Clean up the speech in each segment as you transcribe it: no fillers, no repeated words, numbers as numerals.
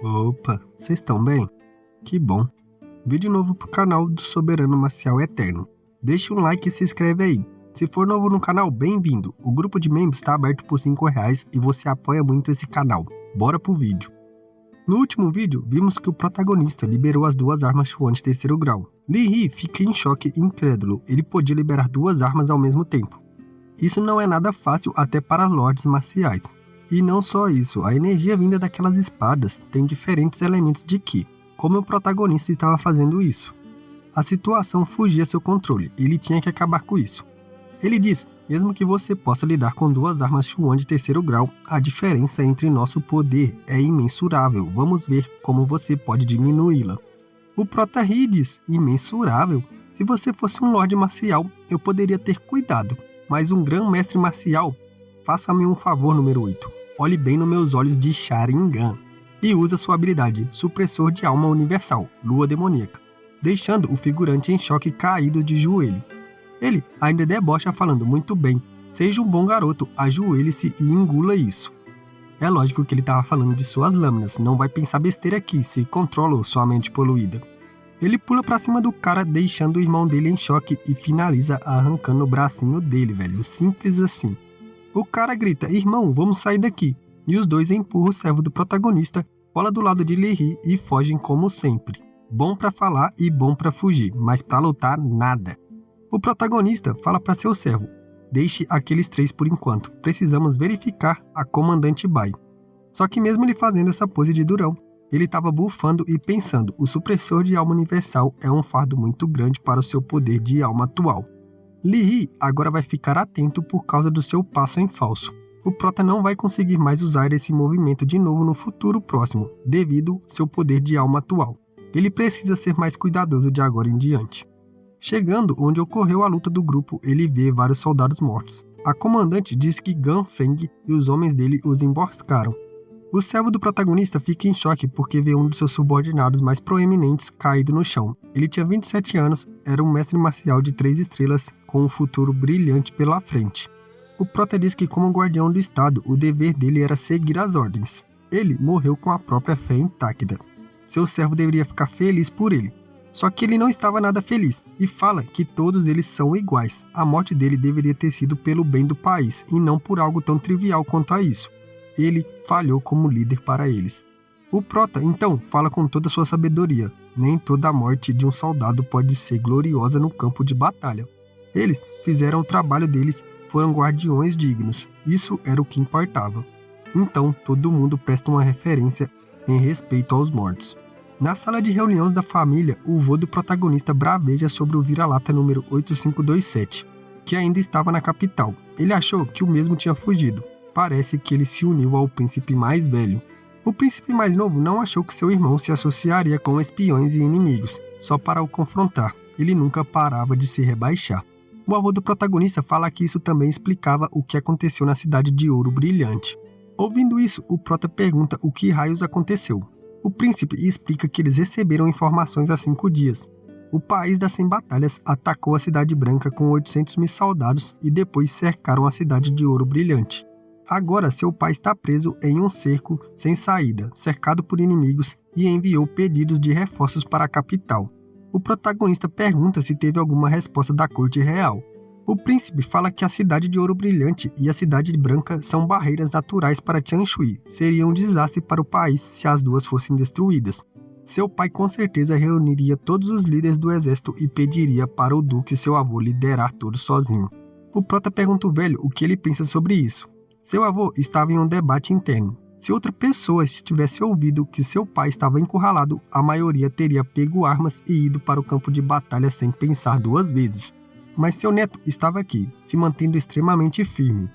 Opa, vocês estão bem? Que bom. Vídeo novo pro canal do Soberano Marcial Eterno. Deixa um like e se inscreve aí. Se for novo no canal, bem-vindo. O grupo de membros está aberto por R$5 e você apoia muito esse canal. Bora pro vídeo. No último vídeo, vimos que o protagonista liberou as duas armas Chuan de terceiro grau. Li He fica em choque e incrédulo. Ele podia liberar duas armas ao mesmo tempo. Isso não é nada fácil até para lords marciais. E não só isso, a energia vinda daquelas espadas tem diferentes elementos de Ki. Como o protagonista estava fazendo isso? A situação fugia seu controle, ele tinha que acabar com isso. Ele diz, mesmo que você possa lidar com duas armas Chuan de terceiro grau, a diferença entre nosso poder é imensurável, vamos ver como você pode diminuí-la. O prota ri diz, imensurável? Se você fosse um lorde marcial, eu poderia ter cuidado, mas um grão-mestre marcial, faça-me um favor número 8. Olhe bem nos meus olhos de Sharingan e usa sua habilidade Supressor de Alma Universal, Lua Demoníaca, deixando o figurante em choque caído de joelho. Ele ainda debocha falando muito bem, seja um bom garoto, ajoelhe-se e engula isso. É lógico que ele estava falando de suas lâminas, não vai pensar besteira aqui, se controla sua mente poluída. Ele pula pra cima do cara, deixando o irmão dele em choque e finaliza arrancando o bracinho dele, velho, simples assim. O cara grita, irmão, vamos sair daqui. E os dois empurram o servo do protagonista, cola do lado de Li He e fogem como sempre. Bom pra falar e bom pra fugir, mas pra lutar, nada. O protagonista fala pra seu servo, deixe aqueles três por enquanto, precisamos verificar a comandante Bai. Só que mesmo ele fazendo essa pose de durão, ele estava bufando e pensando, o supressor de alma universal é um fardo muito grande para o seu poder de alma atual. Li He agora vai ficar atento por causa do seu passo em falso. O prota não vai conseguir mais usar esse movimento de novo no futuro próximo, devido ao seu poder de alma atual. Ele precisa ser mais cuidadoso de agora em diante. Chegando onde ocorreu a luta do grupo, ele vê vários soldados mortos. A comandante diz que Gan Feng e os homens dele os emboscaram. O servo do protagonista fica em choque porque vê um de seus subordinados mais proeminentes caído no chão. Ele tinha 27 anos, era um mestre marcial de 3 estrelas com um futuro brilhante pela frente. O prota diz que como guardião do estado, o dever dele era seguir as ordens. Ele morreu com a própria fé intacta. Seu servo deveria ficar feliz por ele. Só que ele não estava nada feliz e fala que todos eles são iguais. A morte dele deveria ter sido pelo bem do país e não por algo tão trivial quanto a isso. Ele falhou como líder para eles. O prota, então, fala com toda sua sabedoria. Nem toda a morte de um soldado pode ser gloriosa no campo de batalha. Eles fizeram o trabalho deles, foram guardiões dignos. Isso era o que importava. Então, todo mundo presta uma referência em respeito aos mortos. Na sala de reuniões da família, o vô do protagonista braveja sobre o vira-lata número 8527, que ainda estava na capital. Ele achou que o mesmo tinha fugido. Parece que ele se uniu ao príncipe mais velho. O príncipe mais novo não achou que seu irmão se associaria com espiões e inimigos, só para o confrontar. Ele nunca parava de se rebaixar. O avô do protagonista fala que isso também explicava o que aconteceu na cidade de Ouro Brilhante. Ouvindo isso, o prota pergunta o que raios aconteceu. O príncipe explica que eles receberam informações há 5 dias. O país das 100 batalhas atacou a Cidade Branca com 800.000 soldados e depois cercaram a cidade de Ouro Brilhante. Agora seu pai está preso em um cerco sem saída, cercado por inimigos e enviou pedidos de reforços para a capital. O protagonista pergunta se teve alguma resposta da corte real. O príncipe fala que a cidade de Ouro Brilhante e a Cidade Branca são barreiras naturais para Tianshui. Seria um desastre para o país se as duas fossem destruídas. Seu pai com certeza reuniria todos os líderes do exército e pediria para o duque seu avô liderar tudo sozinho. O prota pergunta ao velho o que ele pensa sobre isso. Seu avô estava em um debate interno. Se outra pessoa tivesse ouvido que seu pai estava encurralado, a maioria teria pego armas e ido para o campo de batalha sem pensar 2 vezes. Mas seu neto estava aqui, se mantendo extremamente firme.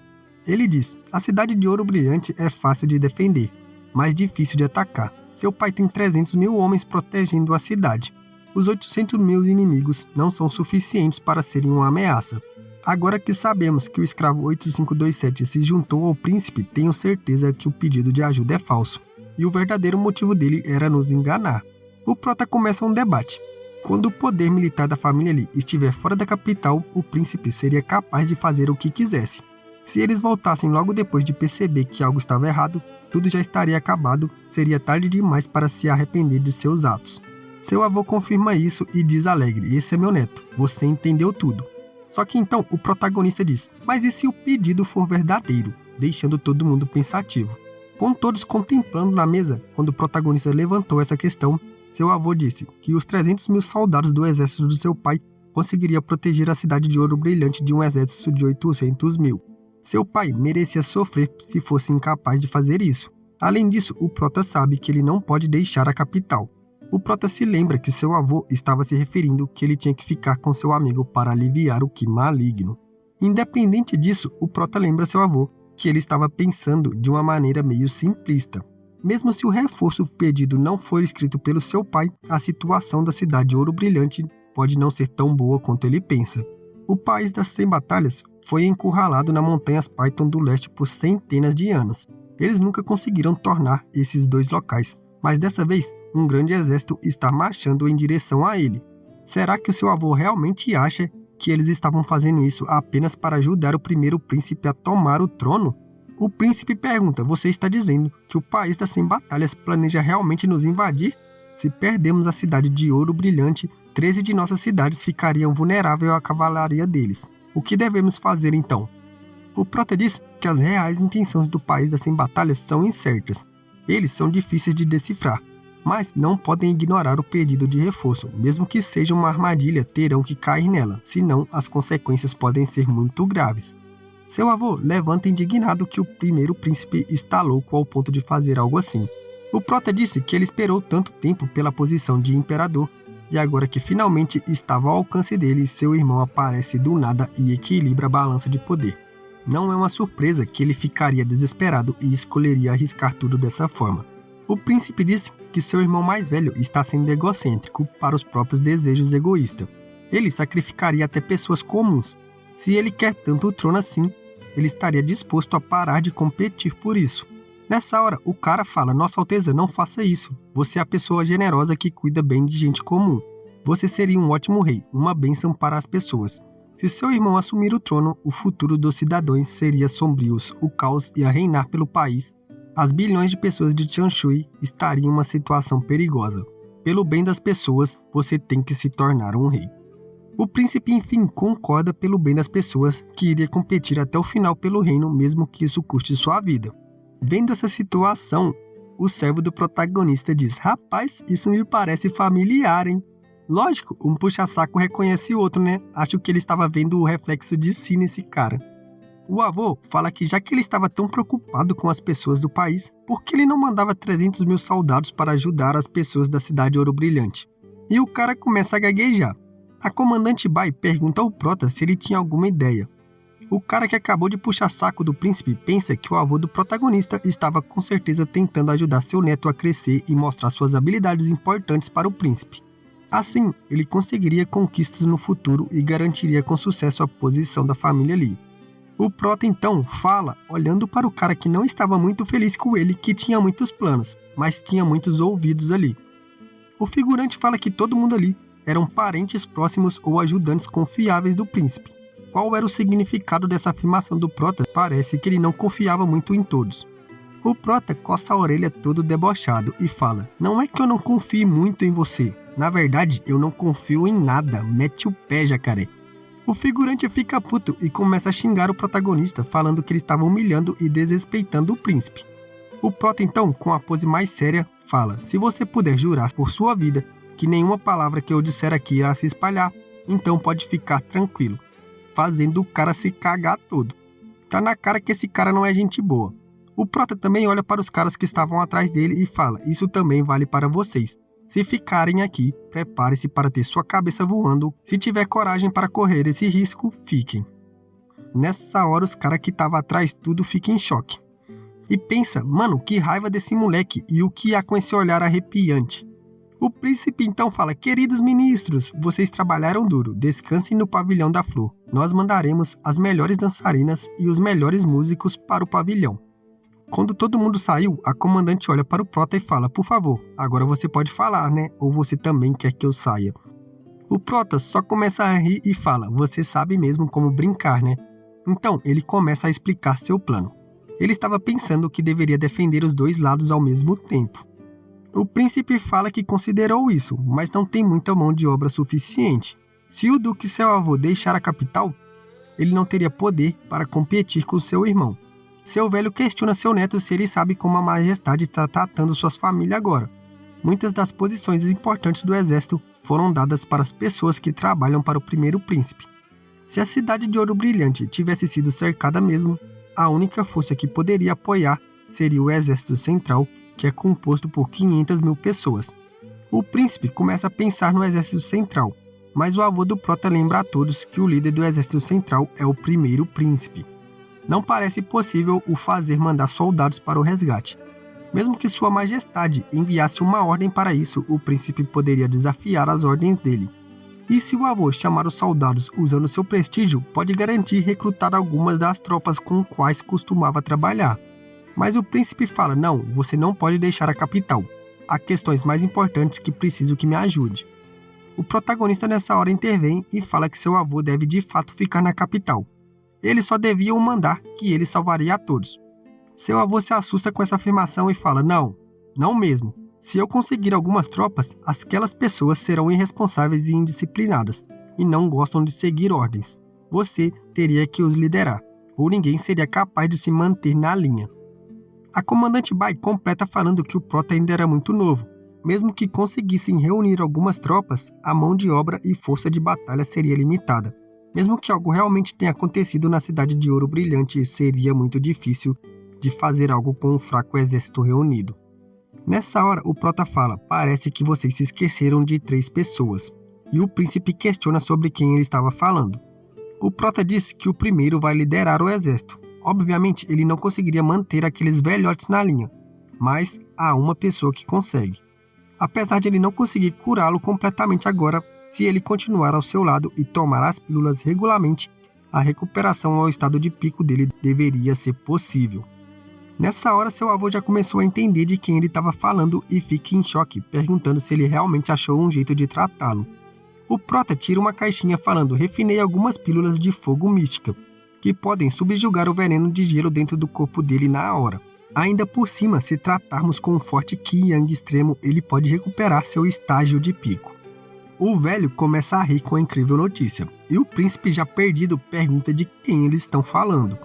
Ele diz, a cidade de Ouro Brilhante é fácil de defender, mas difícil de atacar. Seu pai tem 300.000 homens protegendo a cidade. Os 800.000 inimigos não são suficientes para serem uma ameaça. Agora que sabemos que o escravo 8527 se juntou ao príncipe, tenho certeza que o pedido de ajuda é falso. E o verdadeiro motivo dele era nos enganar. O prota começa um debate. Quando o poder militar da família Li estiver fora da capital, o príncipe seria capaz de fazer o que quisesse. Se eles voltassem logo depois de perceber que algo estava errado, tudo já estaria acabado, seria tarde demais para se arrepender de seus atos. Seu avô confirma isso e diz alegre: esse é meu neto, você entendeu tudo. Só que então o protagonista diz: mas e se o pedido for verdadeiro? Deixando todo mundo pensativo. Com todos contemplando na mesa, quando o protagonista levantou essa questão, seu avô disse que os 300 mil soldados do exército do seu pai conseguiria proteger a cidade de Ouro Brilhante de um exército de 800 mil. Seu pai merecia sofrer se fosse incapaz de fazer isso. Além disso, o prota sabe que ele não pode deixar a capital. O prota se lembra que seu avô estava se referindo que ele tinha que ficar com seu amigo para aliviar o Ki maligno. Independente disso, o prota lembra seu avô que ele estava pensando de uma maneira meio simplista. Mesmo se o reforço pedido não for escrito pelo seu pai, a situação da cidade de Ouro Brilhante pode não ser tão boa quanto ele pensa. O país das 100 batalhas foi encurralado nas montanhas Python do leste por centenas de anos. Eles nunca conseguiram tornar esses dois locais, mas dessa vez um grande exército está marchando em direção a ele. Será que o seu avô realmente acha que eles estavam fazendo isso apenas para ajudar o primeiro príncipe a tomar o trono? O príncipe pergunta: você está dizendo que o país das 100 batalhas planeja realmente nos invadir? Se perdermos a cidade de Ouro Brilhante, 13 de nossas cidades ficariam vulneráveis à cavalaria deles. O que devemos fazer então? O prota diz que as reais intenções do país das 100 batalhas são incertas. Eles são difíceis de decifrar, mas não podem ignorar o pedido de reforço. Mesmo que seja uma armadilha, terão que cair nela, senão as consequências podem ser muito graves. Seu avô levanta indignado que o primeiro príncipe está louco ao ponto de fazer algo assim. O prota disse que ele esperou tanto tempo pela posição de imperador, e agora que finalmente estava ao alcance dele, seu irmão aparece do nada e equilibra a balança de poder. Não é uma surpresa que ele ficaria desesperado e escolheria arriscar tudo dessa forma. O príncipe disse que seu irmão mais velho está sendo egocêntrico para os próprios desejos egoístas. Ele sacrificaria até pessoas comuns. Se ele quer tanto o trono assim, ele estaria disposto a parar de competir por isso. Nessa hora, o cara fala: Nossa Alteza, não faça isso. Você é a pessoa generosa que cuida bem de gente comum. Você seria um ótimo rei, uma bênção para as pessoas. Se seu irmão assumir o trono, o futuro dos cidadãos seria sombrio, o caos ia reinar pelo país. As bilhões de pessoas de Chanshui estariam em uma situação perigosa. Pelo bem das pessoas, você tem que se tornar um rei. O príncipe, enfim, concorda pelo bem das pessoas que iria competir até o final pelo reino, mesmo que isso custe sua vida. Vendo essa situação, o servo do protagonista diz: Rapaz, isso me parece familiar, hein? Lógico, um puxa-saco reconhece o outro, né? Acho que ele estava vendo o reflexo de si nesse cara. O avô fala que já que ele estava tão preocupado com as pessoas do país, por que ele não mandava 300 mil soldados para ajudar as pessoas da cidade de Ouro Brilhante? E o cara começa a gaguejar. A comandante Bai pergunta ao prota se ele tinha alguma ideia. O cara que acabou de puxar saco do príncipe pensa que o avô do protagonista estava com certeza tentando ajudar seu neto a crescer e mostrar suas habilidades importantes para o príncipe. Assim, ele conseguiria conquistas no futuro e garantiria com sucesso a posição da família ali. O prota então fala, olhando para o cara que não estava muito feliz com ele, que tinha muitos planos, mas tinha muitos ouvidos ali. O figurante fala que todo mundo ali eram parentes próximos ou ajudantes confiáveis do príncipe. Qual era o significado dessa afirmação do prota? Parece que ele não confiava muito em todos. O prota coça a orelha todo debochado e fala: Não é que eu não confie muito em você. Na verdade, eu não confio em nada. Mete o pé, jacaré. O figurante fica puto e começa a xingar o protagonista, falando que ele estava humilhando e desrespeitando o príncipe. O prota então, com a pose mais séria, fala: Se você puder jurar por sua vida que nenhuma palavra que eu disser aqui irá se espalhar, então pode ficar tranquilo. Fazendo o cara se cagar todo. Tá na cara que esse cara não é gente boa. O prota também olha para os caras que estavam atrás dele e fala: Isso também vale para vocês. Se ficarem aqui, prepare-se para ter sua cabeça voando. Se tiver coragem para correr esse risco, fiquem. Nessa hora, os caras que estavam atrás tudo ficam em choque. E pensa: Mano, que raiva desse moleque e o que há com esse olhar arrepiante. O príncipe então fala: Queridos ministros, vocês trabalharam duro, descansem no pavilhão da flor. Nós mandaremos as melhores dançarinas e os melhores músicos para o pavilhão. Quando todo mundo saiu, a comandante olha para o prota e fala: Por favor, agora você pode falar, né? Ou você também quer que eu saia? O prota só começa a rir e fala: Você sabe mesmo como brincar, né? Então ele começa a explicar seu plano. Ele estava pensando que deveria defender os dois lados ao mesmo tempo. O príncipe fala que considerou isso, mas não tem muita mão de obra suficiente. Se o duque seu avô deixar a capital, ele não teria poder para competir com seu irmão. Seu velho questiona seu neto se ele sabe como a majestade está tratando suas famílias agora. Muitas das posições importantes do exército foram dadas para as pessoas que trabalham para o primeiro príncipe. Se a cidade de Ouro Brilhante tivesse sido cercada mesmo, a única força que poderia apoiar seria o exército central, que é composto por 500 mil pessoas. O príncipe começa a pensar no exército central, mas o avô do Prota lembra a todos que o líder do exército central é o primeiro príncipe. Não parece possível o fazer mandar soldados para o resgate. Mesmo que sua majestade enviasse uma ordem para isso, o príncipe poderia desafiar as ordens dele. E se o avô chamar os soldados usando seu prestígio, pode garantir recrutar algumas das tropas com quais costumava trabalhar. Mas o príncipe fala, não, você não pode deixar a capital. Há questões mais importantes que preciso que me ajude. O protagonista nessa hora intervém e fala que seu avô deve de fato ficar na capital. Ele só devia o mandar que ele salvaria a todos. Seu avô se assusta com essa afirmação e fala, não mesmo. Se eu conseguir algumas tropas, aquelas pessoas serão irresponsáveis e indisciplinadas, e não gostam de seguir ordens. Você teria que os liderar, ou ninguém seria capaz de se manter na linha. A comandante Bai completa falando que o Prota ainda era muito novo. Mesmo que conseguissem reunir algumas tropas, a mão de obra e força de batalha seria limitada. Mesmo que algo realmente tenha acontecido na cidade de Ouro Brilhante, seria muito difícil de fazer algo com um fraco exército reunido. Nessa hora, o Prota fala, parece que vocês se esqueceram de 3 pessoas. E o príncipe questiona sobre quem ele estava falando. O Prota diz que o primeiro vai liderar o exército. Obviamente, ele não conseguiria manter aqueles velhotes na linha, mas há uma pessoa que consegue. Apesar de ele não conseguir curá-lo completamente agora, se ele continuar ao seu lado e tomar as pílulas regularmente, a recuperação ao estado de pico dele deveria ser possível. Nessa hora, seu avô já começou a entender de quem ele estava falando e fica em choque, perguntando se ele realmente achou um jeito de tratá-lo. O Prota tira uma caixinha falando, refinei algumas pílulas de fogo mística, que podem subjugar o veneno de gelo dentro do corpo dele na hora. Ainda por cima, se tratarmos com um forte Qi Yang extremo, ele pode recuperar seu estágio de pico. O velho começa a rir com a incrível notícia, e o príncipe já perdido pergunta de quem eles estão falando.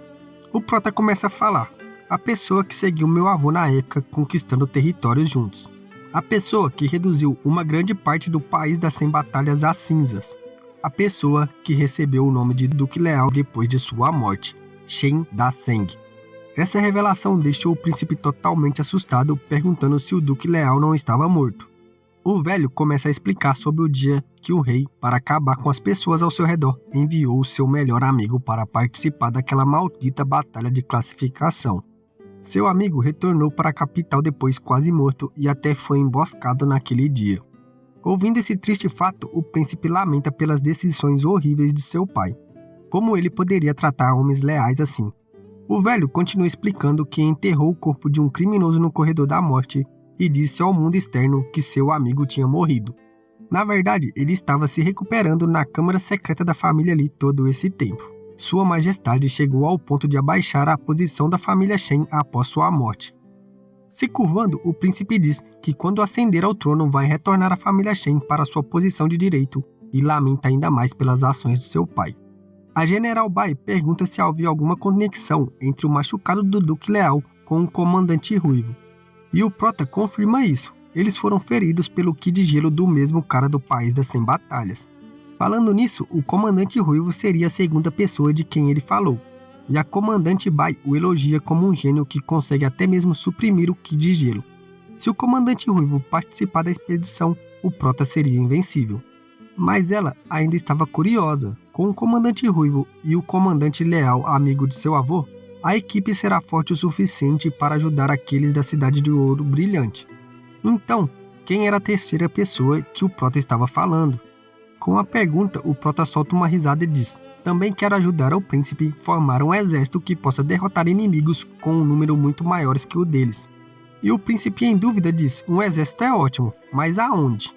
O Prota começa a falar, a pessoa que seguiu meu avô na época conquistando territórios juntos. A pessoa que reduziu uma grande parte do país das 100 batalhas às cinzas. A pessoa que recebeu o nome de Duque Leal depois de sua morte, Shen Da-Seng. Essa revelação deixou o príncipe totalmente assustado, perguntando se o Duque Leal não estava morto. O velho começa a explicar sobre o dia que o rei, para acabar com as pessoas ao seu redor, enviou o seu melhor amigo para participar daquela maldita batalha de classificação. Seu amigo retornou para a capital depois quase morto e até foi emboscado naquele dia. Ouvindo esse triste fato, o príncipe lamenta pelas decisões horríveis de seu pai. Como ele poderia tratar homens leais assim? O velho continua explicando que enterrou o corpo de um criminoso no corredor da morte e disse ao mundo externo que seu amigo tinha morrido. Na verdade, ele estava se recuperando na câmara secreta da família Li todo esse tempo. Sua Majestade chegou ao ponto de abaixar a posição da família Shen após sua morte. Se curvando, o príncipe diz que quando ascender ao trono vai retornar a família Shen para sua posição de direito e lamenta ainda mais pelas ações de seu pai. A General Bai pergunta se havia alguma conexão entre o machucado do Duque Leal com o comandante Ruivo. E o Prota confirma isso. Eles foram feridos pelo Qi de gelo do mesmo cara do país das 100 batalhas. Falando nisso, o comandante Ruivo seria a segunda pessoa de quem ele falou. E a comandante Bai o elogia como um gênio que consegue até mesmo suprimir o Qi de gelo. Se o comandante Ruivo participar da expedição, o Prota seria invencível. Mas ela ainda estava curiosa. Com o comandante Ruivo e o comandante Leal, amigo de seu avô, a equipe será forte o suficiente para ajudar aqueles da cidade de Ouro Brilhante. Então, quem era a terceira pessoa que o Prota estava falando? Com a pergunta, o Prota solta uma risada e diz: também quero ajudar o príncipe a formar um exército que possa derrotar inimigos com um número muito maiores que o deles. E o príncipe em dúvida diz: um exército é ótimo, mas aonde?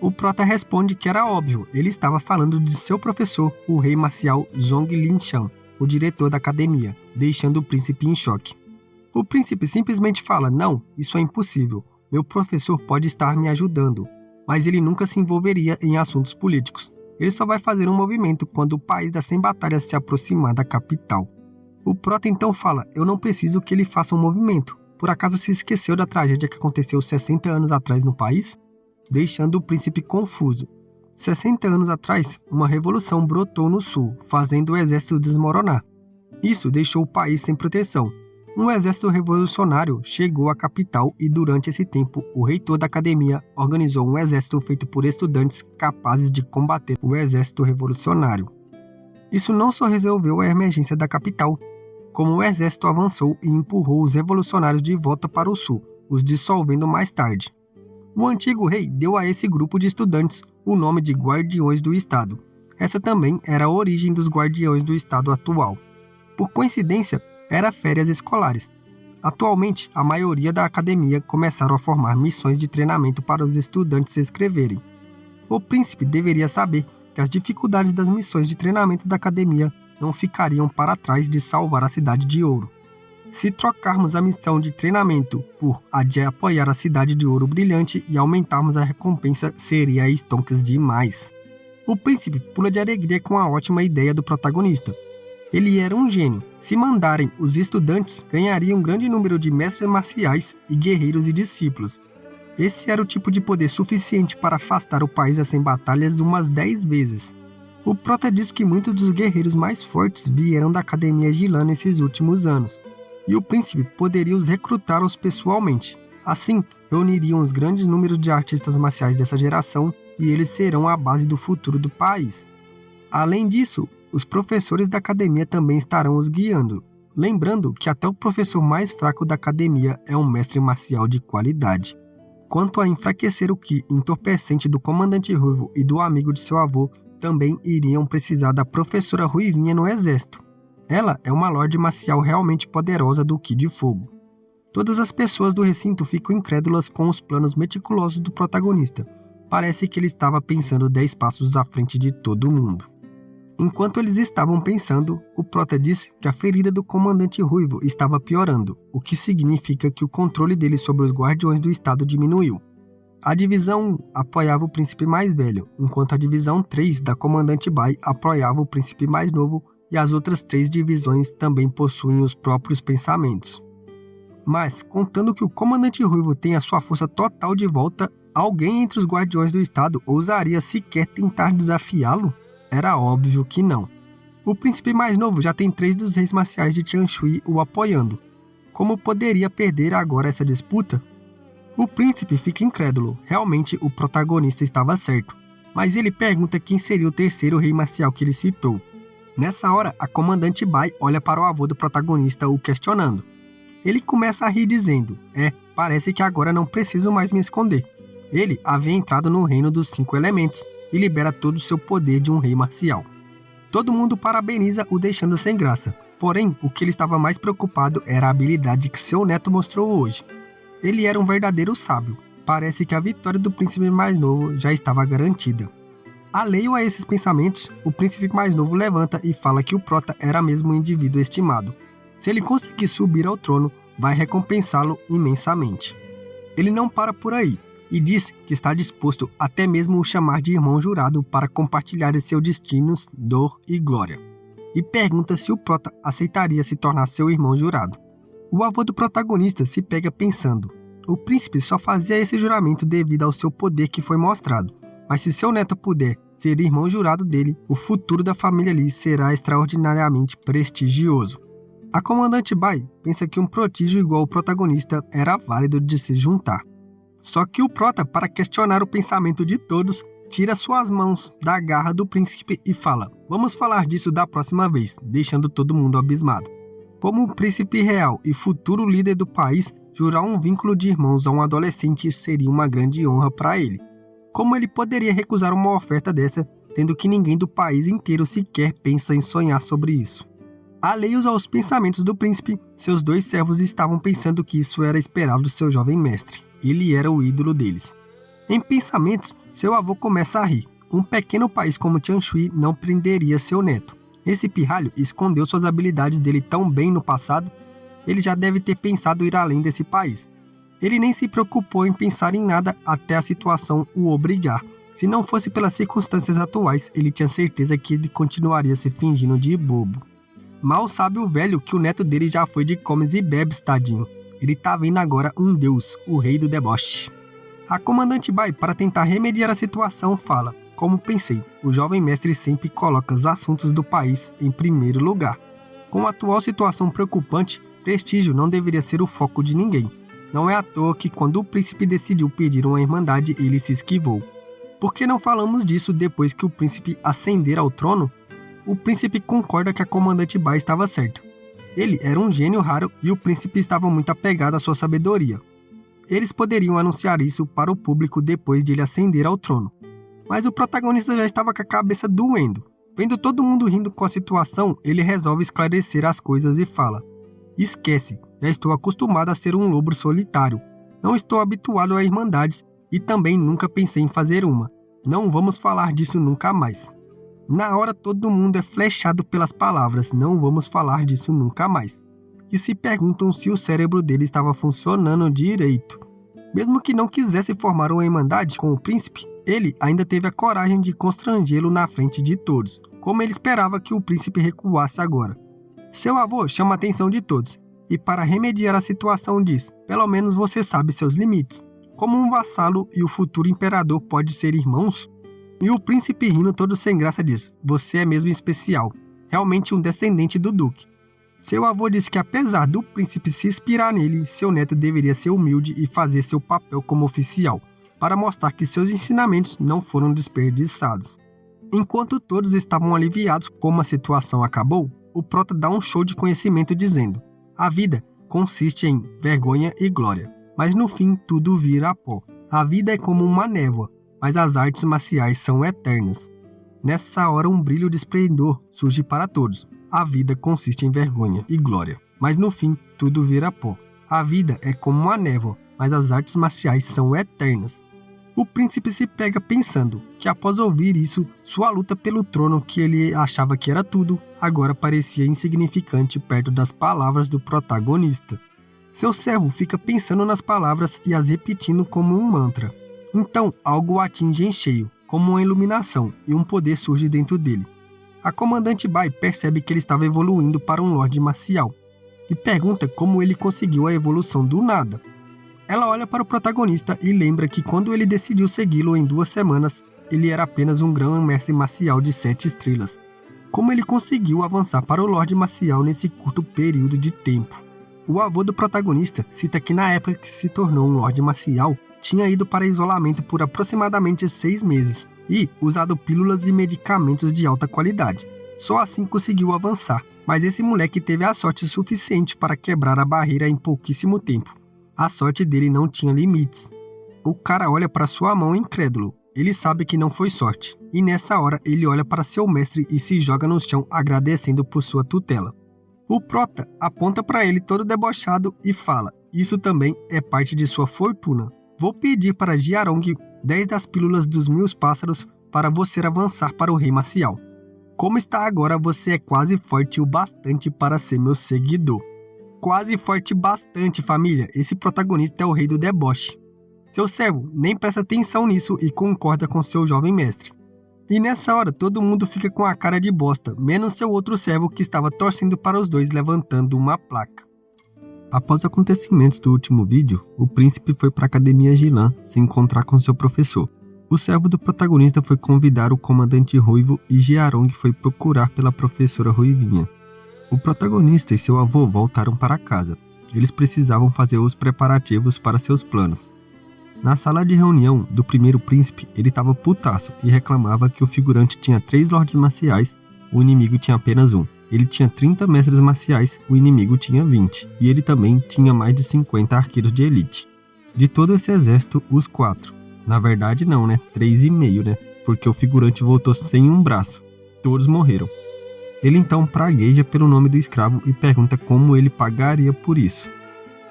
O Prota responde que era óbvio, ele estava falando de seu professor, o rei marcial Zhong Linshan. o diretor da academia, deixando o príncipe em choque. O príncipe simplesmente fala: "Não, isso é impossível. Meu professor pode estar me ajudando, mas ele nunca se envolveria em assuntos políticos. Ele só vai fazer um movimento quando o país das 100 batalhas se aproximar da capital." O prota então fala: "Eu não preciso que ele faça um movimento. Por acaso se esqueceu da tragédia que aconteceu 60 anos atrás no país?" Deixando o príncipe confuso. 60 anos atrás, uma revolução brotou no sul, fazendo o exército desmoronar. Isso deixou o país sem proteção. Um exército revolucionário chegou à capital e, durante esse tempo, o reitor da academia organizou um exército feito por estudantes capazes de combater o exército revolucionário. Isso não só resolveu a emergência da capital, como o exército avançou e empurrou os revolucionários de volta para o sul, os dissolvendo mais tarde. O antigo rei deu a esse grupo de estudantes o nome de Guardiões do Estado. Essa também era a origem dos Guardiões do Estado atual. Por coincidência, era férias escolares. Atualmente, a maioria da academia começaram a formar missões de treinamento para os estudantes se inscreverem. O príncipe deveria saber que as dificuldades das missões de treinamento da academia não ficariam para trás de salvar a Cidade de Ouro. Se trocarmos a missão de treinamento por a de apoiar a Cidade de Ouro Brilhante e aumentarmos a recompensa, seria estonks demais. O príncipe pula de alegria com a ótima ideia do protagonista. Ele era um gênio. Se mandarem, os estudantes ganhariam um grande número de mestres marciais e guerreiros e discípulos. Esse era o tipo de poder suficiente para afastar o país das 100 batalhas umas 10 vezes. O prota diz que muitos dos guerreiros mais fortes vieram da Academia Gilan nesses últimos anos, e o príncipe poderia os recrutá-los pessoalmente. Assim, reuniriam os grandes números de artistas marciais dessa geração e eles serão a base do futuro do país. Além disso, os professores da academia também estarão os guiando, lembrando que até o professor mais fraco da academia é um mestre marcial de qualidade. Quanto a enfraquecer o ki entorpecente do comandante Ruivo e do amigo de seu avô, também iriam precisar da professora Ruivinha no exército. Ela é uma lorde marcial realmente poderosa do Ki de Fogo. Todas as pessoas do recinto ficam incrédulas com os planos meticulosos do protagonista. Parece que ele estava pensando 10 passos à frente de todo mundo. Enquanto eles estavam pensando, o prota disse que a ferida do comandante Ruivo estava piorando, o que significa que o controle dele sobre os guardiões do estado diminuiu. A divisão 1 apoiava o príncipe mais velho, enquanto a divisão 3 da comandante Bai apoiava o príncipe mais novo, e as outras 3 divisões também possuem os próprios pensamentos. Mas, contando que o comandante Ruivo tem a sua força total de volta, alguém entre os guardiões do estado ousaria sequer tentar desafiá-lo? Era óbvio que não. O príncipe mais novo já tem 3 dos reis marciais de Tianshui o apoiando. Como poderia perder agora essa disputa? O príncipe fica incrédulo, realmente o protagonista estava certo. Mas ele pergunta quem seria o terceiro rei marcial que ele citou. Nessa hora, a comandante Bai olha para o avô do protagonista o questionando. Ele começa a rir dizendo, parece que agora não preciso mais me esconder. Ele havia entrado no reino dos 5 elementos e libera todo o seu poder de um rei marcial. Todo mundo parabeniza o deixando sem graça, porém o que ele estava mais preocupado era a habilidade que seu neto mostrou hoje. Ele era um verdadeiro sábio, parece que a vitória do príncipe mais novo já estava garantida. Alheio a esses pensamentos, o príncipe mais novo levanta e fala que o prota era mesmo um indivíduo estimado. Se ele conseguir subir ao trono, vai recompensá-lo imensamente. Ele não para por aí, e diz que está disposto até mesmo o chamar de irmão jurado para compartilhar seus destinos, dor e glória. E pergunta se o prota aceitaria se tornar seu irmão jurado. O avô do protagonista se pega pensando. O príncipe só fazia esse juramento devido ao seu poder que foi mostrado. Mas se seu neto puder ser irmão jurado dele, o futuro da família Lee será extraordinariamente prestigioso. A comandante Bai pensa que um prodígio igual ao protagonista era válido de se juntar. Só que o prota, para questionar o pensamento de todos, tira suas mãos da garra do príncipe e fala: "Vamos falar disso da próxima vez", deixando todo mundo abismado. Como o príncipe real e futuro líder do país, jurar um vínculo de irmãos a um adolescente seria uma grande honra para ele. Como ele poderia recusar uma oferta dessa, tendo que ninguém do país inteiro sequer pensa em sonhar sobre isso? Alheios aos pensamentos do príncipe, seus 2 servos estavam pensando que isso era esperado do seu jovem mestre. Ele era o ídolo deles. Em pensamentos, seu avô começa a rir. Um pequeno país como Tianshui não prenderia seu neto. Esse pirralho escondeu suas habilidades dele tão bem no passado, ele já deve ter pensado ir além desse país. Ele nem se preocupou em pensar em nada até a situação o obrigar. Se não fosse pelas circunstâncias atuais, ele tinha certeza que ele continuaria se fingindo de bobo. Mal sabe o velho que o neto dele já foi de comes e bebes, tadinho. Ele tá vendo agora um deus, o rei do deboche. A comandante Bai, para tentar remediar a situação, fala: como pensei, o jovem mestre sempre coloca os assuntos do país em primeiro lugar. Com a atual situação preocupante, prestígio não deveria ser o foco de ninguém. Não é à toa que quando o príncipe decidiu pedir uma irmandade, ele se esquivou. Por que não falamos disso depois que o príncipe ascender ao trono? O príncipe concorda que a comandante Bai estava certa. Ele era um gênio raro e o príncipe estava muito apegado à sua sabedoria. Eles poderiam anunciar isso para o público depois de ele ascender ao trono. Mas o protagonista já estava com a cabeça doendo. Vendo todo mundo rindo com a situação, ele resolve esclarecer as coisas e fala: esquece, já estou acostumado a ser um lobo solitário. Não estou habituado a irmandades e também nunca pensei em fazer uma. Não vamos falar disso nunca mais. Na hora todo mundo é flechado pelas palavras, não vamos falar disso nunca mais. E se perguntam se o cérebro dele estava funcionando direito. Mesmo que não quisesse formar uma irmandade com o príncipe, ele ainda teve a coragem de constrangê-lo na frente de todos, como ele esperava que o príncipe recuasse agora. Seu avô chama a atenção de todos, e para remediar a situação diz: pelo menos você sabe seus limites. Como um vassalo e o futuro imperador pode ser irmãos? E o príncipe, rindo todo sem graça, diz: você é mesmo especial, realmente um descendente do duque. Seu avô disse que apesar do príncipe se inspirar nele, seu neto deveria ser humilde e fazer seu papel como oficial, para mostrar que seus ensinamentos não foram desperdiçados. Enquanto todos estavam aliviados como a situação acabou, o prota dá um show de conhecimento dizendo: a vida consiste em vergonha e glória, mas no fim tudo vira pó. A vida é como uma névoa, mas as artes marciais são eternas. Nessa hora um brilho de esplendor surge para todos. A vida consiste em vergonha e glória, mas no fim tudo vira pó. A vida é como uma névoa, mas as artes marciais são eternas. O príncipe se pega pensando que após ouvir isso, sua luta pelo trono que ele achava que era tudo, agora parecia insignificante perto das palavras do protagonista. Seu servo fica pensando nas palavras e as repetindo como um mantra. Então algo o atinge em cheio, como uma iluminação, e um poder surge dentro dele. A comandante Bai percebe que ele estava evoluindo para um lorde marcial, e pergunta como ele conseguiu a evolução do nada. Ela olha para o protagonista e lembra que quando ele decidiu segui-lo em 2 semanas, ele era apenas um grão-mestre marcial de 7 estrelas. Como ele conseguiu avançar para o lorde marcial nesse curto período de tempo? O avô do protagonista cita que na época que se tornou um lorde marcial, tinha ido para isolamento por aproximadamente 6 meses e usado pílulas e medicamentos de alta qualidade. Só assim conseguiu avançar, mas esse moleque teve a sorte suficiente para quebrar a barreira em pouquíssimo tempo. A sorte dele não tinha limites. O cara olha para sua mão incrédulo. Ele sabe que não foi sorte, e nessa hora ele olha para seu mestre e se joga no chão agradecendo por sua tutela. O prota aponta para ele todo debochado e fala: isso também é parte de sua fortuna. Vou pedir para Jiarong 10 das pílulas dos 1000 pássaros para você avançar para o rei marcial. Como está agora, você é quase forte o bastante para ser meu seguidor. Quase forte bastante, família. Esse protagonista é o rei do deboche. Seu servo nem presta atenção nisso e concorda com seu jovem mestre. E nessa hora todo mundo fica com a cara de bosta, menos seu outro servo que estava torcendo para os dois levantando uma placa. Após os acontecimentos do último vídeo, o príncipe foi para a Academia Jilan se encontrar com seu professor. O servo do protagonista foi convidar o comandante Ruivo e Jiarong foi procurar pela professora Ruivinha. O protagonista e seu avô voltaram para casa. Eles precisavam fazer os preparativos para seus planos. Na sala de reunião do primeiro príncipe, ele estava putaço e reclamava que o figurante tinha 3 lordes marciais, o inimigo tinha apenas 1. Ele tinha 30 mestres marciais, o inimigo tinha 20, e ele também tinha mais de 50 arqueiros de elite. De todo esse exército, os 4. Na verdade não, né? 3,5, né? Porque o figurante voltou sem um braço. Todos morreram. Ele então pragueja pelo nome do escravo e pergunta como ele pagaria por isso.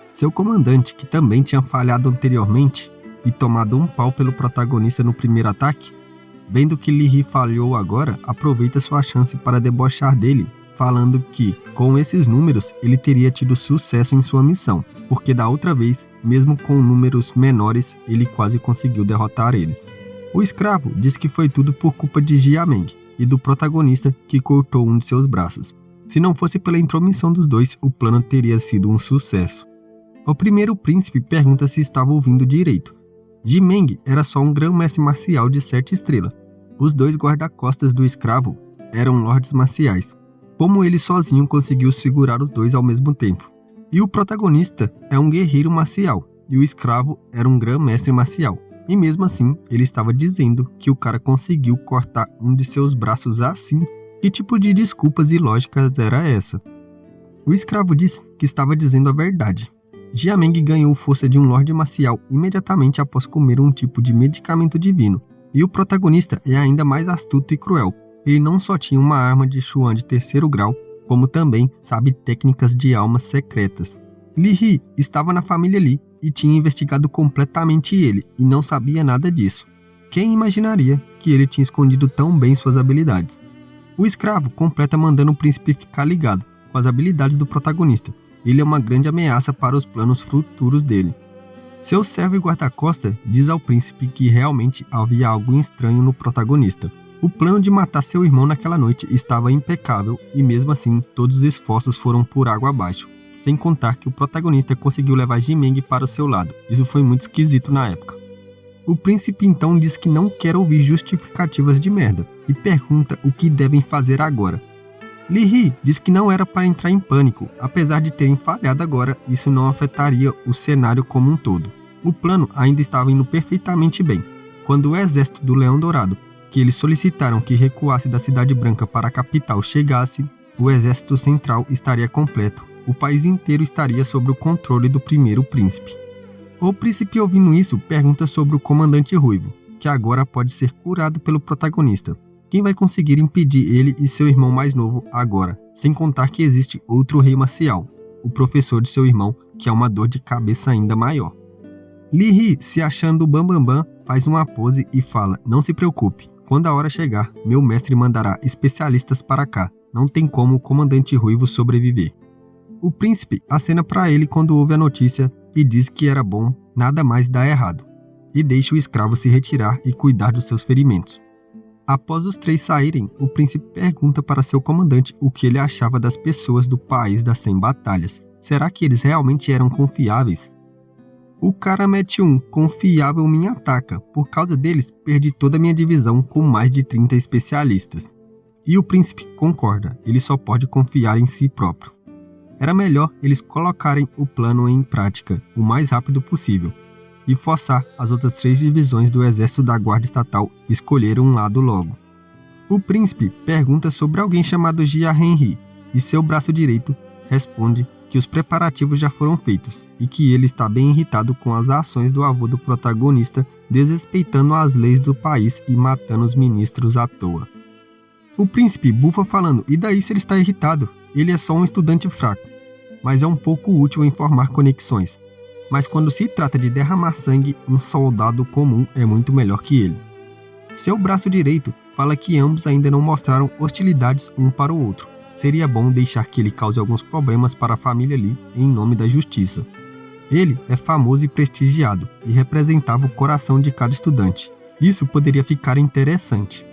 Seu comandante, que também tinha falhado anteriormente e tomado um pau pelo protagonista no primeiro ataque, Vendo que Li He falhou agora, aproveita sua chance para debochar dele, falando que, com esses números, ele teria tido sucesso em sua missão, porque da outra vez, mesmo com números menores, ele quase conseguiu derrotar eles. O escravo diz que foi tudo por culpa de Jiameng e do protagonista que cortou um de seus braços. Se não fosse pela intromissão dos dois, o plano teria sido um sucesso. O primeiro príncipe pergunta se estava ouvindo direito. Jiameng era só um grão-mestre marcial de 7 estrelas. Os dois guarda-costas do escravo eram lordes marciais. Como ele sozinho conseguiu segurar os dois ao mesmo tempo. E o protagonista é um guerreiro marcial, e o escravo era um grão-mestre marcial. E mesmo assim, ele estava dizendo que o cara conseguiu cortar um de seus braços assim. Que tipo de desculpas ilógicas era essa? O escravo disse que estava dizendo a verdade. Jiameng ganhou força de um lorde marcial imediatamente após comer um tipo de medicamento divino. E o protagonista é ainda mais astuto e cruel. Ele não só tinha uma arma de Chuan de 3º grau, como também sabe técnicas de almas secretas. Li He estava na família Li e tinha investigado completamente ele, e não sabia nada disso. Quem imaginaria que ele tinha escondido tão bem suas habilidades? O escravo completa mandando o príncipe ficar ligado com as habilidades do protagonista. Ele é uma grande ameaça para os planos futuros dele. Seu servo e guarda-costas diz ao príncipe que realmente havia algo estranho no protagonista. O plano de matar seu irmão naquela noite estava impecável e mesmo assim todos os esforços foram por água abaixo. Sem contar que o protagonista conseguiu levar Jiameng para o seu lado. Isso foi muito esquisito na época. O príncipe então diz que não quer ouvir justificativas de merda e pergunta o que devem fazer agora. Li He diz que não era para entrar em pânico, apesar de terem falhado agora, isso não afetaria o cenário como um todo. O plano ainda estava indo perfeitamente bem, quando o exército do Leão Dourado, que eles solicitaram que recuasse da Cidade Branca para a capital, chegasse, o exército central estaria completo, o país inteiro estaria sob o controle do primeiro príncipe. O príncipe, ouvindo isso, pergunta sobre o comandante Ruivo, que agora pode ser curado pelo protagonista. Quem vai conseguir impedir ele e seu irmão mais novo agora? Sem contar que existe outro rei marcial, o professor de seu irmão, que é uma dor de cabeça ainda maior. Li He, se achando bambambam, faz uma pose e fala: não se preocupe, quando a hora chegar, meu mestre mandará especialistas para cá. Não tem como o comandante Ruivo sobreviver. O príncipe acena para ele quando ouve a notícia e diz que era bom nada mais dar errado, e deixa o escravo se retirar e cuidar dos seus ferimentos. Após os 3 saírem, o príncipe pergunta para seu comandante o que ele achava das pessoas do país das 100 batalhas. Será que eles realmente eram confiáveis? O cara mete um confiável me ataca. Por causa deles, perdi toda a minha divisão com mais de 30 especialistas. E o príncipe concorda, ele só pode confiar em si próprio. Era melhor eles colocarem o plano em prática o mais rápido possível e forçar as outras 3 divisões do exército da guarda estatal escolher um lado logo. O príncipe pergunta sobre alguém chamado Jia Henry e seu braço direito responde que os preparativos já foram feitos e que ele está bem irritado com as ações do avô do protagonista, desrespeitando as leis do país e matando os ministros à toa. O príncipe bufa falando: e daí se ele está irritado? Ele é só um estudante fraco, mas é um pouco útil em formar conexões. Mas quando se trata de derramar sangue, um soldado comum é muito melhor que ele. Seu braço direito fala que ambos ainda não mostraram hostilidades um para o outro. Seria bom deixar que ele cause alguns problemas para a família Li em nome da justiça. Ele é famoso e prestigiado e representava o coração de cada estudante. Isso poderia ficar interessante.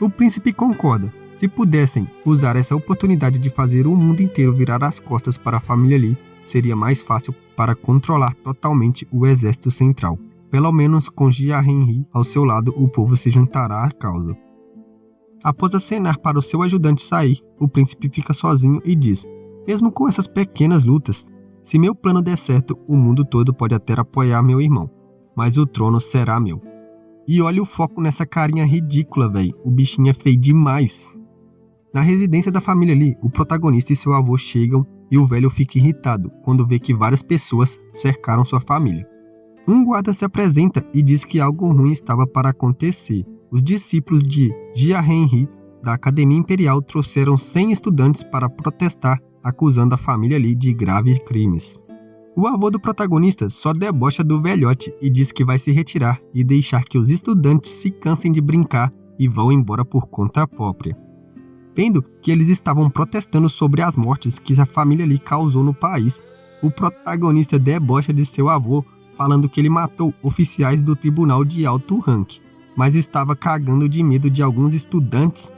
O príncipe concorda. Se pudessem usar essa oportunidade de fazer o mundo inteiro virar as costas para a família Li, seria mais fácil para controlar totalmente o exército central. Pelo menos com Jia Henry ao seu lado, o povo se juntará à causa. Após acenar para o seu ajudante sair, o príncipe fica sozinho e diz: mesmo com essas pequenas lutas, se meu plano der certo, o mundo todo pode até apoiar meu irmão, mas o trono será meu. E olha o foco nessa carinha ridícula, velho. O bichinho é feio demais. Na residência da família Li, o protagonista e seu avô chegam e o velho fica irritado quando vê que várias pessoas cercaram sua família. Um guarda se apresenta e diz que algo ruim estava para acontecer. Os discípulos de Jia Henry da Academia Imperial trouxeram 100 estudantes para protestar, acusando a família Li de graves crimes. O avô do protagonista só debocha do velhote e diz que vai se retirar e deixar que os estudantes se cansem de brincar e vão embora por conta própria. Vendo que eles estavam protestando sobre as mortes que a família Lee causou no país, o protagonista debocha de seu avô, falando que ele matou oficiais do tribunal de alto ranking, mas estava cagando de medo de alguns estudantes.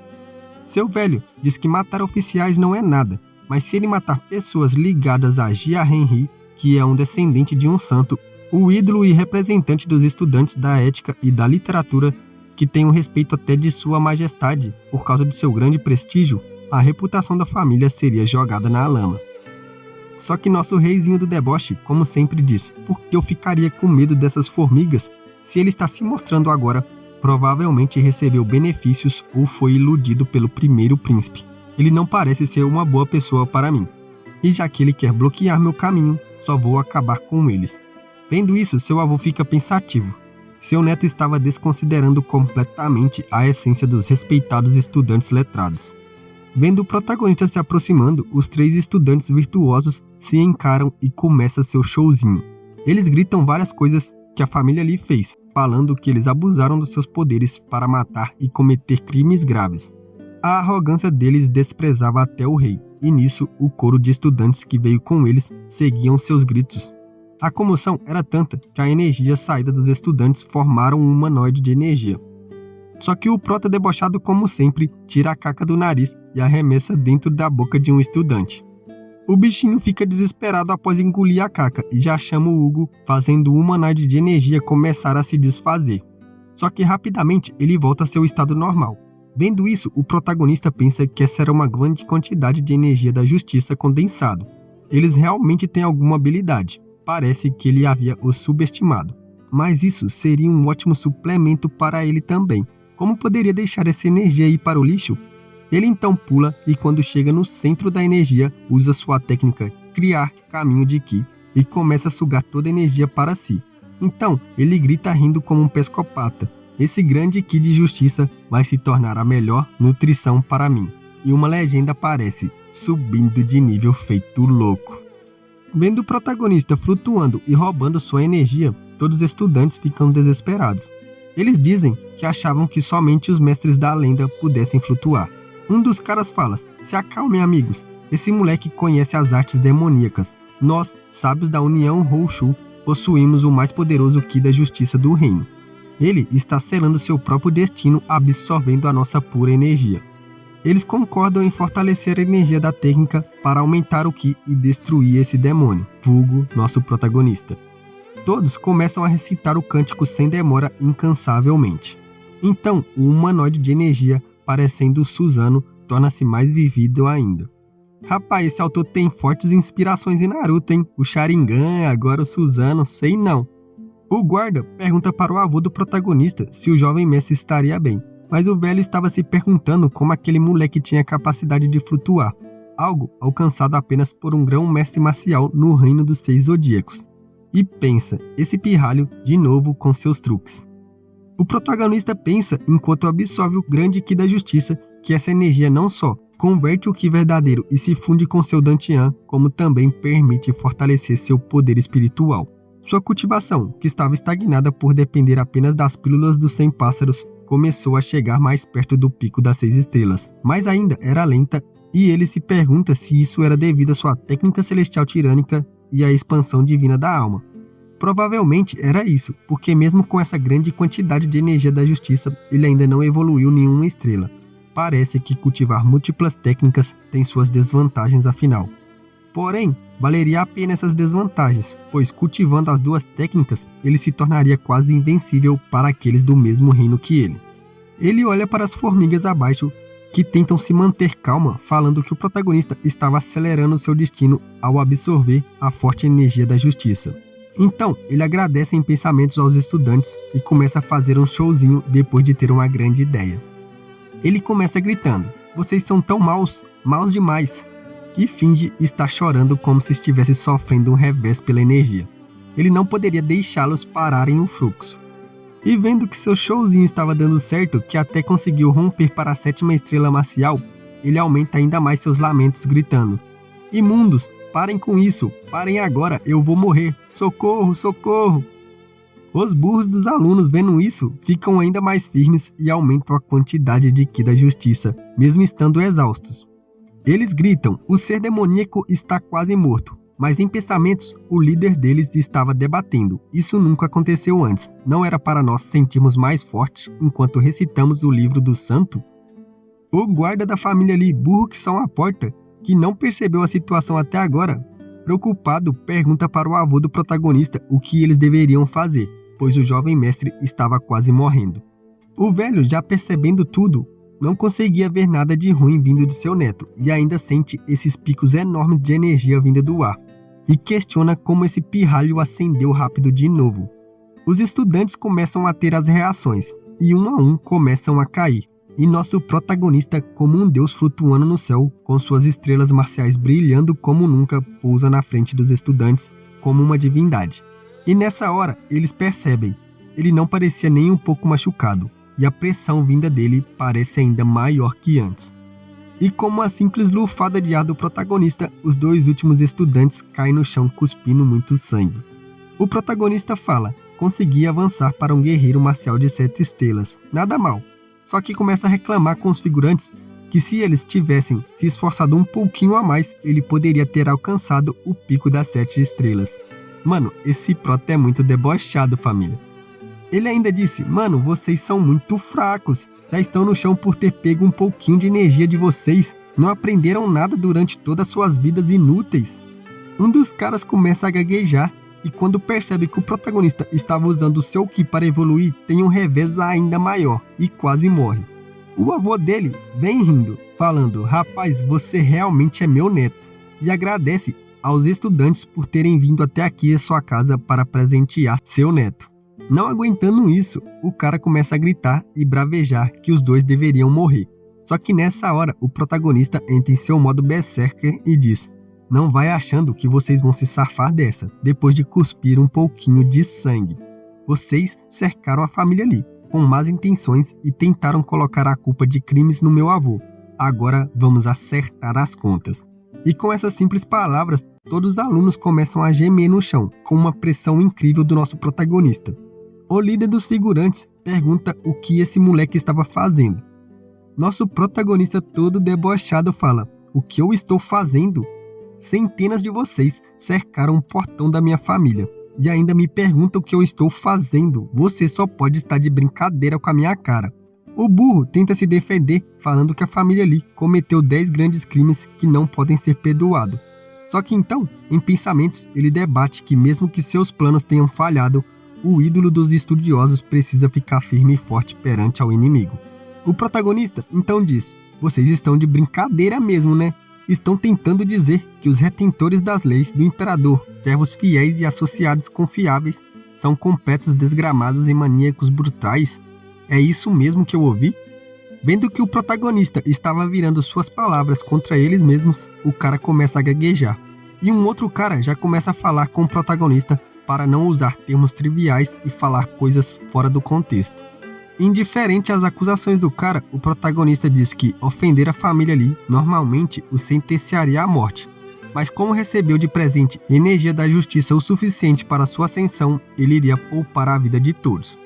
Seu velho diz que matar oficiais não é nada, mas se ele matar pessoas ligadas a Jia Henry, que é um descendente de um santo, o ídolo e representante dos estudantes da ética e da literatura, que tem o respeito até de sua majestade por causa de seu grande prestígio, a reputação da família seria jogada na lama. Só que nosso reizinho do deboche, como sempre diz, por que eu ficaria com medo dessas formigas se ele está se mostrando agora? Provavelmente recebeu benefícios ou foi iludido pelo primeiro príncipe. Ele não parece ser uma boa pessoa para mim. E já que ele quer bloquear meu caminho, só vou acabar com eles. Vendo isso, seu avô fica pensativo. Seu neto estava desconsiderando completamente a essência dos respeitados estudantes letrados. Vendo o protagonista se aproximando, os 3 estudantes virtuosos se encaram e começa seu showzinho. Eles gritam várias coisas que a família Lee fez, falando que eles abusaram dos seus poderes para matar e cometer crimes graves. A arrogância deles desprezava até o rei, e nisso o coro de estudantes que veio com eles seguiam seus gritos. A comoção era tanta que a energia saída dos estudantes formaram um humanoide de energia. Só que o prota debochado, como sempre, tira a caca do nariz e arremessa dentro da boca de um estudante. O bichinho fica desesperado após engolir a caca e já chama o Hugo, fazendo o humanoide de energia começar a se desfazer. Só que rapidamente ele volta a seu estado normal. Vendo isso, o protagonista pensa que essa era uma grande quantidade de energia da justiça condensado. Eles realmente têm alguma habilidade. Parece que ele havia o subestimado. Mas isso seria um ótimo suplemento para ele também. Como poderia deixar essa energia ir para o lixo? Ele então pula e quando chega no centro da energia, usa sua técnica Criar Caminho de Ki e começa a sugar toda a energia para si. Então, ele grita rindo como um psicopata. Esse grande Ki de justiça vai se tornar a melhor nutrição para mim. E uma legenda aparece, subindo de nível feito louco. Vendo o protagonista flutuando e roubando sua energia, todos os estudantes ficam desesperados. Eles dizem que achavam que somente os mestres da lenda pudessem flutuar. Um dos caras fala: "Se acalmem, amigos, esse moleque conhece as artes demoníacas. Nós, sábios da União Honshu, possuímos o mais poderoso Ki da justiça do reino. Ele está selando seu próprio destino, absorvendo a nossa pura energia." Eles concordam em fortalecer a energia da técnica para aumentar o Ki e destruir esse demônio, vulgo nosso protagonista. Todos começam a recitar o cântico sem demora incansavelmente. Então, o humanoide de energia, parecendo Suzano, torna-se mais vívido ainda. Rapaz, esse autor tem fortes inspirações em Naruto, hein? O Sharingan, agora o Suzano, sei não. O guarda pergunta para o avô do protagonista se o jovem mestre estaria bem. Mas o velho estava se perguntando como aquele moleque tinha capacidade de flutuar, algo alcançado apenas por um grão-mestre marcial no reino dos 6 zodíacos. E pensa, esse pirralho de novo com seus truques. O protagonista pensa, enquanto absorve o grande Ki da justiça, que essa energia não só converte o Ki verdadeiro e se funde com seu Dantian, como também permite fortalecer seu poder espiritual. Sua cultivação, que estava estagnada por depender apenas das pílulas dos 100 pássaros, começou a chegar mais perto do pico das 6 estrelas, mas ainda era lenta e ele se pergunta se isso era devido à sua técnica celestial tirânica e à expansão divina da alma. Provavelmente era isso, porque mesmo com essa grande quantidade de energia da justiça, ele ainda não evoluiu nenhuma estrela. Parece que cultivar múltiplas técnicas tem suas desvantagens afinal. Porém, valeria a pena essas desvantagens, pois cultivando as 2 técnicas, ele se tornaria quase invencível para aqueles do mesmo reino que ele. Ele olha para as formigas abaixo, que tentam se manter calma, falando que o protagonista estava acelerando seu destino ao absorver a forte energia da justiça. Então, ele agradece em pensamentos aos estudantes e começa a fazer um showzinho depois de ter uma grande ideia. Ele começa gritando: "Vocês são tão maus, maus demais!" e finge estar chorando como se estivesse sofrendo um revés pela energia. Ele não poderia deixá-los pararem o fluxo. E vendo que seu showzinho estava dando certo, que até conseguiu romper para a 7ª estrela marcial, ele aumenta ainda mais seus lamentos gritando: "Imundos, parem com isso, parem agora, eu vou morrer, socorro, socorro!" Os burros dos alunos, vendo isso, ficam ainda mais firmes e aumentam a quantidade de ki da justiça, mesmo estando exaustos. Eles gritam: o ser demoníaco está quase morto. Mas em pensamentos, o líder deles estava debatendo. Isso nunca aconteceu antes. Não era para nós sentirmos mais fortes enquanto recitamos o livro do santo? O guarda da família ali, burro que só uma porta, que não percebeu a situação até agora, preocupado, pergunta para o avô do protagonista o que eles deveriam fazer, pois o jovem mestre estava quase morrendo. O velho, já percebendo tudo, não conseguia ver nada de ruim vindo de seu neto e ainda sente esses picos enormes de energia vinda do ar e questiona como esse pirralho acendeu rápido de novo. Os estudantes começam a ter as reações e um a um começam a cair, e nosso protagonista, como um deus flutuando no céu, com suas estrelas marciais brilhando como nunca, pousa na frente dos estudantes como uma divindade. E nessa hora, eles percebem, ele não parecia nem um pouco machucado, e a pressão vinda dele parece ainda maior que antes. E como a simples lufada de ar do protagonista, os dois últimos estudantes caem no chão cuspindo muito sangue. O protagonista fala: consegui avançar para um guerreiro marcial de 7 estrelas, nada mal. Só que começa a reclamar com os figurantes que se eles tivessem se esforçado um pouquinho a mais, ele poderia ter alcançado o pico das 7 estrelas. Mano, esse prota é muito debochado, família. Ele ainda disse: mano, vocês são muito fracos. Já estão no chão por ter pego um pouquinho de energia de vocês. Não aprenderam nada durante todas suas vidas inúteis. Um dos caras começa a gaguejar e quando percebe que o protagonista estava usando o seu ki para evoluir, tem um revés ainda maior e quase morre. O avô dele vem rindo, falando: rapaz, você realmente é meu neto. E agradece aos estudantes por terem vindo até aqui à sua casa para presentear seu neto. Não aguentando isso, o cara começa a gritar e bravejar que os dois deveriam morrer. Só que nessa hora, o protagonista entra em seu modo berserker e diz: não vai achando que vocês vão se safar dessa, depois de cuspir um pouquinho de sangue. Vocês cercaram a família ali, com más intenções e tentaram colocar a culpa de crimes no meu avô. Agora vamos acertar as contas. E com essas simples palavras, todos os alunos começam a gemer no chão, com uma pressão incrível do nosso protagonista. O líder dos figurantes pergunta o que esse moleque estava fazendo. Nosso protagonista todo debochado fala: o que eu estou fazendo? Centenas de vocês cercaram o portão da minha família e ainda me perguntam o que eu estou fazendo. Você só pode estar de brincadeira com a minha cara. O burro tenta se defender, falando que a família Lee cometeu 10 grandes crimes que não podem ser perdoados. Só que então, em pensamentos, ele debate que mesmo que seus planos tenham falhado, o ídolo dos estudiosos precisa ficar firme e forte perante ao inimigo. O protagonista então diz: vocês estão de brincadeira mesmo, né? Estão tentando dizer que os retentores das leis do imperador, servos fiéis e associados confiáveis, são completos desgramados e maníacos brutais? É isso mesmo que eu ouvi? Vendo que o protagonista estava virando suas palavras contra eles mesmos, o cara começa a gaguejar. E um outro cara já começa a falar com o protagonista para não usar termos triviais e falar coisas fora do contexto. Indiferente às acusações do cara, o protagonista diz que ofender a família Lee normalmente o sentenciaria à morte. Mas como recebeu de presente energia da justiça o suficiente para sua ascensão, ele iria poupar a vida de todos.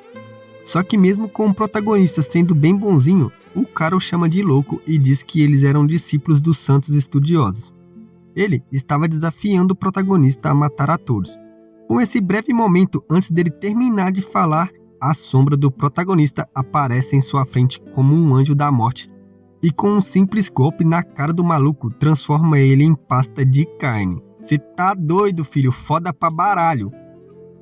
Só que mesmo com o protagonista sendo bem bonzinho, o cara o chama de louco e diz que eles eram discípulos dos santos estudiosos. Ele estava desafiando o protagonista a matar a todos. Com esse breve momento antes dele terminar de falar, a sombra do protagonista aparece em sua frente como um anjo da morte e com um simples golpe na cara do maluco transforma ele em pasta de carne. Cê tá doido, filho, foda pra baralho.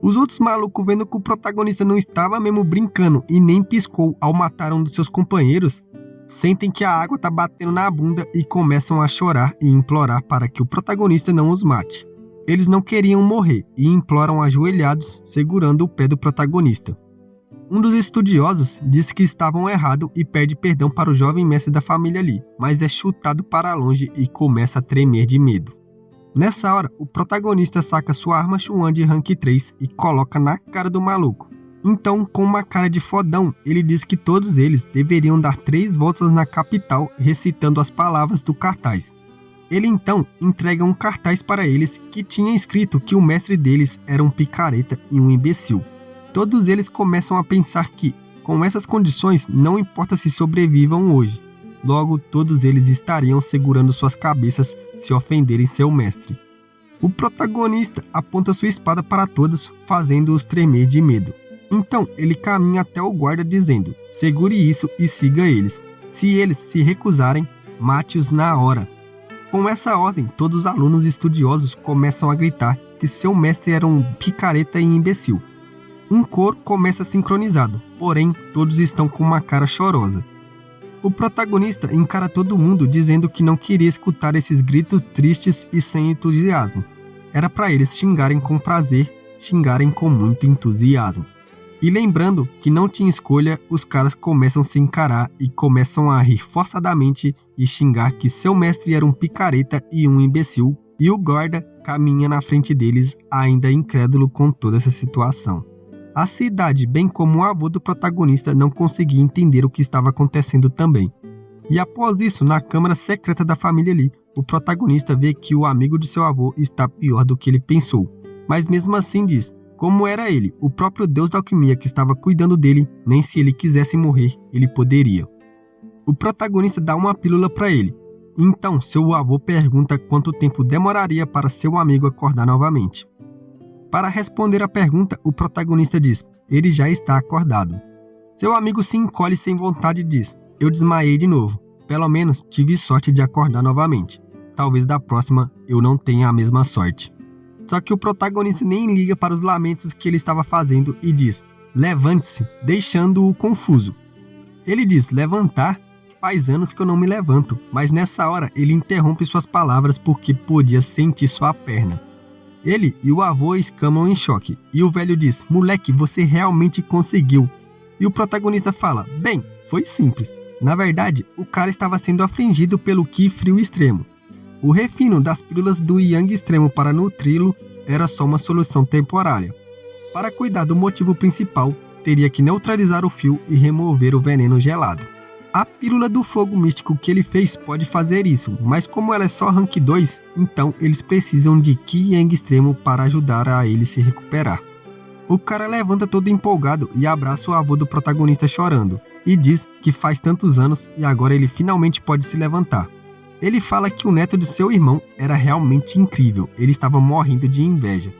Os outros malucos, vendo que o protagonista não estava mesmo brincando e nem piscou ao matar um dos seus companheiros, sentem que a água tá batendo na bunda e começam a chorar e implorar para que o protagonista não os mate. Eles não queriam morrer e imploram ajoelhados, segurando o pé do protagonista. Um dos estudiosos diz que estavam errados e pede perdão para o jovem mestre da família Lee, mas é chutado para longe e começa a tremer de medo. Nessa hora, o protagonista saca sua arma Chuan de rank 3 e coloca na cara do maluco. Então, com uma cara de fodão, ele diz que todos eles deveriam dar 3 voltas na capital recitando as palavras do cartaz. Ele então entrega um cartaz para eles que tinha escrito que o mestre deles era um picareta e um imbecil. Todos eles começam a pensar que, com essas condições, não importa se sobrevivam hoje. Logo, todos eles estariam segurando suas cabeças se ofenderem seu mestre. O protagonista aponta sua espada para todos, fazendo-os tremer de medo. Então, ele caminha até o guarda dizendo: segure isso e siga eles. Se eles se recusarem, mate-os na hora. Com essa ordem, todos os alunos estudiosos começam a gritar que seu mestre era um picareta e imbecil. Um coro começa sincronizado, porém, todos estão com uma cara chorosa. O protagonista encara todo mundo dizendo que não queria escutar esses gritos tristes e sem entusiasmo. Era para eles xingarem com prazer, xingarem com muito entusiasmo. E lembrando que não tinha escolha, os caras começam a se encarar e começam a rir forçadamente e xingar que seu mestre era um picareta e um imbecil, e o guarda caminha na frente deles, ainda incrédulo com toda essa situação. A cidade, bem como o avô do protagonista, não conseguia entender o que estava acontecendo também. E após isso, na câmara secreta da família Lee, o protagonista vê que o amigo de seu avô está pior do que ele pensou. Mas mesmo assim diz: como era ele, o próprio deus da alquimia que estava cuidando dele, nem se ele quisesse morrer, ele poderia. O protagonista dá uma pílula para ele. Então, seu avô pergunta quanto tempo demoraria para seu amigo acordar novamente. Para responder a pergunta, o protagonista diz: ele já está acordado. Seu amigo se encolhe sem vontade e diz: eu desmaiei de novo. Pelo menos tive sorte de acordar novamente. Talvez da próxima eu não tenha a mesma sorte. Só que o protagonista nem liga para os lamentos que ele estava fazendo e diz: levante-se, deixando-o confuso. Ele diz: levantar? Faz anos que eu não me levanto, mas nessa hora ele interrompe suas palavras porque podia sentir sua perna. Ele e o avô exclamam em choque, e o velho diz: moleque, você realmente conseguiu. E o protagonista fala: bem, foi simples. Na verdade, o cara estava sendo afligido pelo Ki frio extremo. O refino das pílulas do Yang extremo para nutri-lo era só uma solução temporária. Para cuidar do motivo principal, teria que neutralizar o fio e remover o veneno gelado. A pílula do fogo místico que ele fez pode fazer isso, mas como ela é só rank 2, então eles precisam de Ki Yang extremo para ajudar a ele se recuperar. O cara levanta todo empolgado e abraça o avô do protagonista chorando, e diz que faz tantos anos e agora ele finalmente pode se levantar. Ele fala que o neto de seu irmão era realmente incrível, ele estava morrendo de inveja.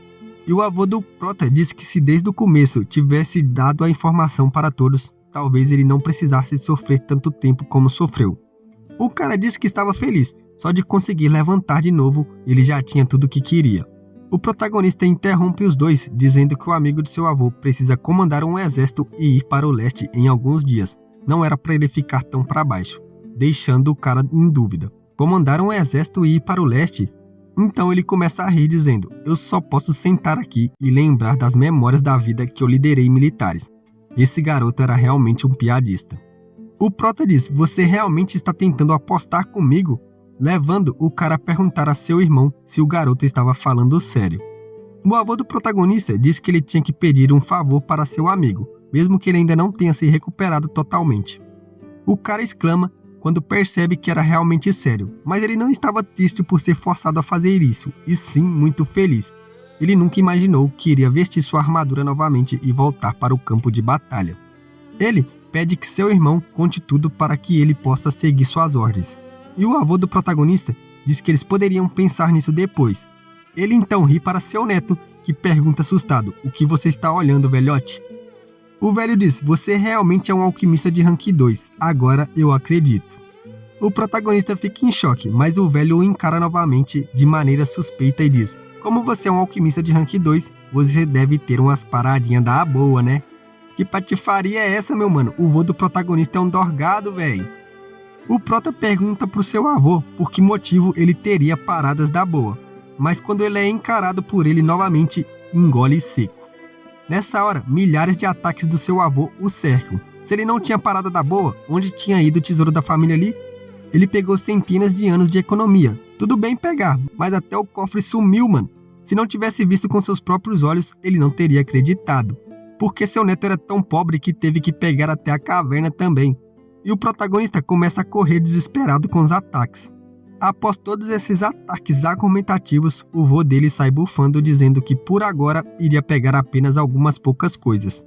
E o avô do prota diz que se desde o começo tivesse dado a informação para todos, talvez ele não precisasse sofrer tanto tempo como sofreu. O cara disse que estava feliz, só de conseguir levantar de novo, ele já tinha tudo o que queria. O protagonista interrompe os dois, dizendo que o amigo de seu avô precisa comandar um exército e ir para o leste em alguns dias. Não era para ele ficar tão para baixo, deixando o cara em dúvida. Comandar um exército e ir para o leste? Então ele começa a rir dizendo: eu só posso sentar aqui e lembrar das memórias da vida que eu liderei militares. Esse garoto era realmente um piadista. O prota diz: você realmente está tentando apostar comigo? Levando o cara a perguntar a seu irmão se o garoto estava falando sério. O avô do protagonista diz que ele tinha que pedir um favor para seu amigo, mesmo que ele ainda não tenha se recuperado totalmente. O cara exclama quando percebe que era realmente sério, mas ele não estava triste por ser forçado a fazer isso, e sim muito feliz. Ele nunca imaginou que iria vestir sua armadura novamente e voltar para o campo de batalha. Ele pede que seu irmão conte tudo para que ele possa seguir suas ordens. E o avô do protagonista diz que eles poderiam pensar nisso depois. Ele então ri para seu neto, que pergunta assustado: o que você está olhando, velhote? O velho diz: você realmente é um alquimista de rank 2, agora eu acredito. O protagonista fica em choque, mas o velho o encara novamente de maneira suspeita e diz: como você é um alquimista de rank 2, você deve ter umas paradinhas da boa, né? Que patifaria é essa, meu mano? O vô do protagonista é um dorgado, velho. O prota pergunta pro seu avô por que motivo ele teria paradas da boa, mas quando ele é encarado por ele novamente, engole seco. Nessa hora, milhares de ataques do seu avô o cercam. Se ele não tinha parada da boa, onde tinha ido o tesouro da família ali? Ele pegou centenas de anos de economia. Tudo bem pegar, mas até o cofre sumiu, mano. Se não tivesse visto com seus próprios olhos, ele não teria acreditado. Porque seu neto era tão pobre que teve que pegar até a caverna também. E o protagonista começa a correr desesperado com os ataques. Após todos esses ataques argumentativos, o vô dele sai bufando dizendo que por agora iria pegar apenas algumas poucas coisas.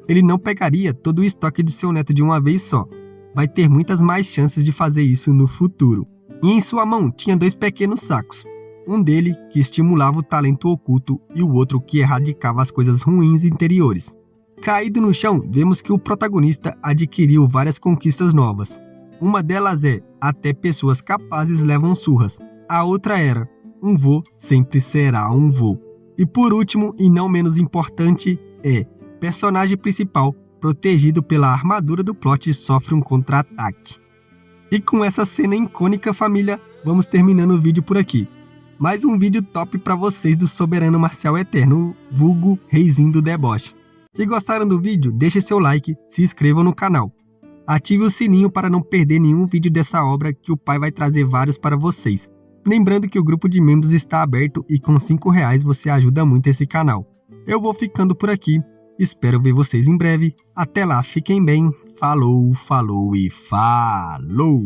Ele não pegaria todo o estoque de seu neto de uma vez só. Vai ter muitas mais chances de fazer isso no futuro. E em sua mão tinha 2 pequenos sacos. Um dele que estimulava o talento oculto e o outro que erradicava as coisas ruins interiores. Caído no chão, vemos que o protagonista adquiriu várias conquistas novas. Uma delas é, até pessoas capazes levam surras. A outra era, um vô sempre será um vô. E por último, e não menos importante, é, personagem principal, protegido pela armadura do plot, sofre um contra-ataque. E com essa cena icônica, família, vamos terminando o vídeo por aqui. Mais um vídeo top pra vocês do Soberano Marcial Eterno, vulgo Reizinho do Deboche. Se gostaram do vídeo, deixe seu like, se inscrevam no canal. Ative o sininho para não perder nenhum vídeo dessa obra que o pai vai trazer vários para vocês. Lembrando que o grupo de membros está aberto e com R$5 você ajuda muito esse canal. Eu vou ficando por aqui, espero ver vocês em breve. Até lá, fiquem bem, falou, falou e falou!